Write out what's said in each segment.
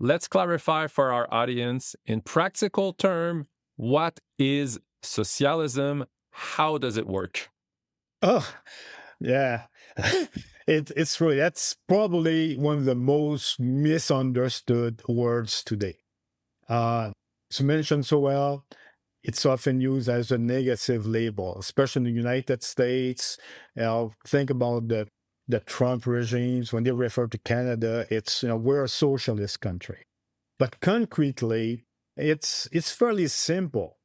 let's clarify for our audience in practical term, what is socialism? How does it work? Oh, yeah. It's true. That's probably one of the most misunderstood words today. As mentioned so well, it's often used as a negative label, especially in the United States. Think about the Trump regimes when they refer to Canada. It's we're a socialist country, but concretely, it's fairly simple.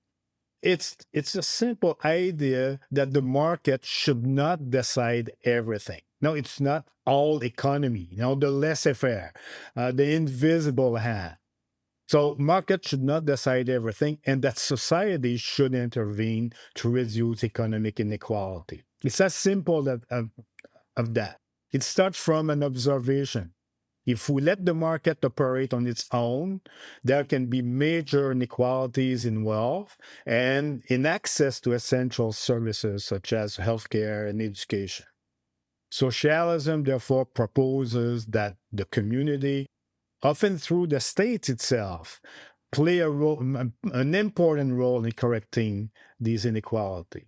It's a simple idea that the market should not decide everything. No, it's not all economy. The laissez-faire, the invisible hand. So market should not decide everything, and that society should intervene to reduce economic inequality. It's as simple of that. It starts from an observation. If we let the market operate on its own, there can be major inequalities in wealth and in access to essential services such as healthcare and education. Socialism, therefore, proposes that the community, often through the state itself, play an important role in correcting these inequalities.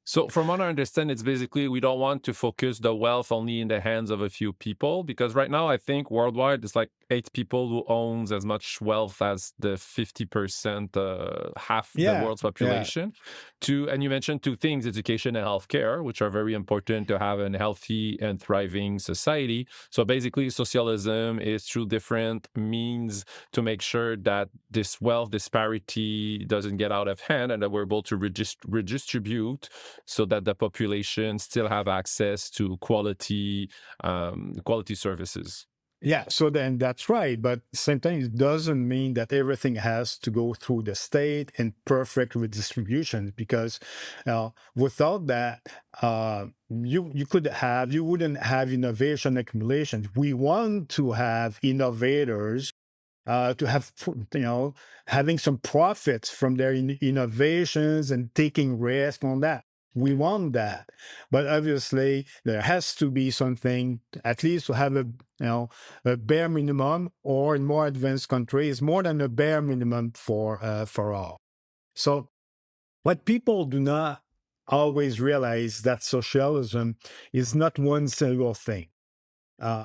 So, from what I understand, it's basically we don't want to focus the wealth only in the hands of a few people, because right now I think worldwide it's like 8 people who owns as much wealth as the 50%, half the Yeah, world's yeah, population. And you mentioned two things: education and healthcare, which are very important to have a healthy and thriving society. So basically, socialism is through different means to make sure that this wealth disparity doesn't get out of hand and that we're able to redistribute so that the population still have access to quality services. yeah. So then that's right. But sometimes it doesn't mean that everything has to go through the state and perfect redistribution, because without that, you wouldn't have innovation accumulation. We want to have innovators to have having some profits from their innovations and taking risk on that. We want that, but obviously there has to be something at least to have a bare minimum, or in more advanced countries more than a bare minimum for all. So what people do not always realize that socialism is not one single thing.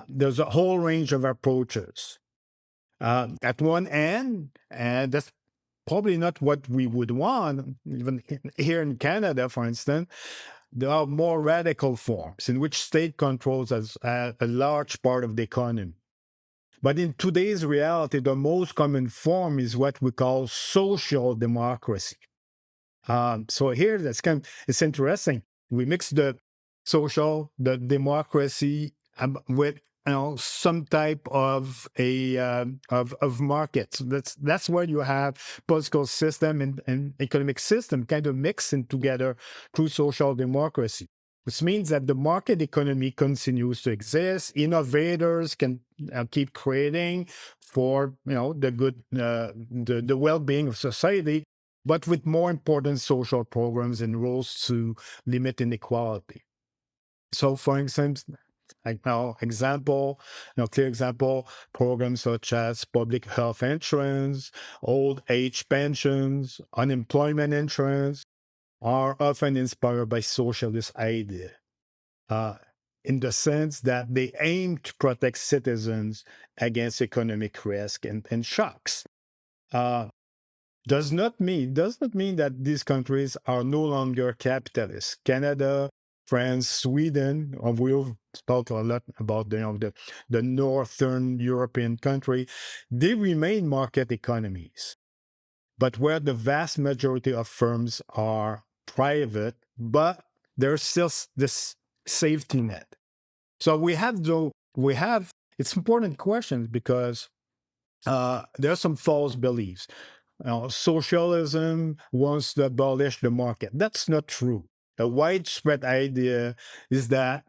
There's a whole range of approaches. At one end, and that's probably not what we would want, even here in Canada, for instance, there are more radical forms in which state controls as a large part of the economy. But in today's reality, the most common form is what we call social democracy. So here, it's interesting. We mix the democracy with some type of of market. So that's where you have political system and economic system kind of mixing together through social democracy. Which means that the market economy continues to exist. Innovators can keep creating for the good, the well-being of society, but with more important social programs and rules to limit inequality. So, for instance, like clear example, programs such as public health insurance, old age pensions, unemployment insurance are often inspired by socialist idea, uh, in the sense that they aim to protect citizens against economic risk and shocks. Uh, does not mean that these countries are no longer capitalist. Canada, France, Sweden, we'll talk a lot about the northern European country. They remain market economies, but where the vast majority of firms are private, but there's still this safety net. So we have it's important questions because there are some false beliefs. Socialism wants to abolish the market. That's not true. A widespread idea is that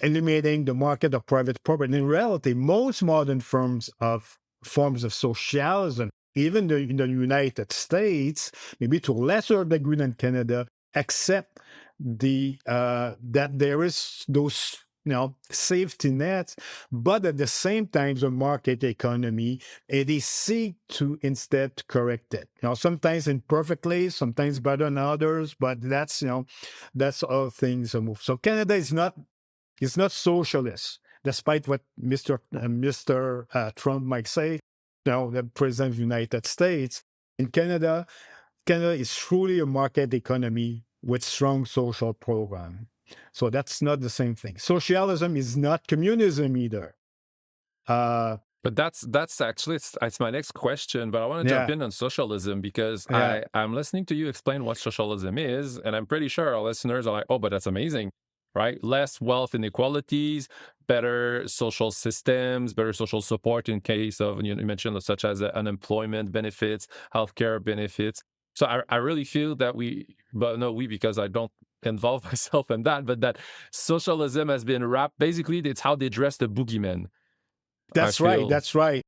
eliminating the market of private property. In reality, most modern forms of socialism, even in the United States, maybe to a lesser degree than Canada, accept that there is those safety nets, but at the same time, the market economy, they seek to instead correct it. Sometimes imperfectly, sometimes better than others, but that's how things move. So Canada is not socialist, despite what Mr. Trump might say. The president of the United States. In Canada is truly a market economy with strong social program. So that's not the same thing. Socialism is not communism either. But that's actually it's my next question. But I want to jump Yeah, in on socialism because yeah, I'm listening to you explain what socialism is, and I'm pretty sure our listeners are like, oh, but that's amazing, right? Less wealth inequalities, better social systems, better social support in case of you mentioned such as unemployment benefits, healthcare benefits. So I really feel that because I don't involve myself in that, but that socialism has been wrapped. Basically, it's how they dress the boogeyman. I that's right. feel That's right.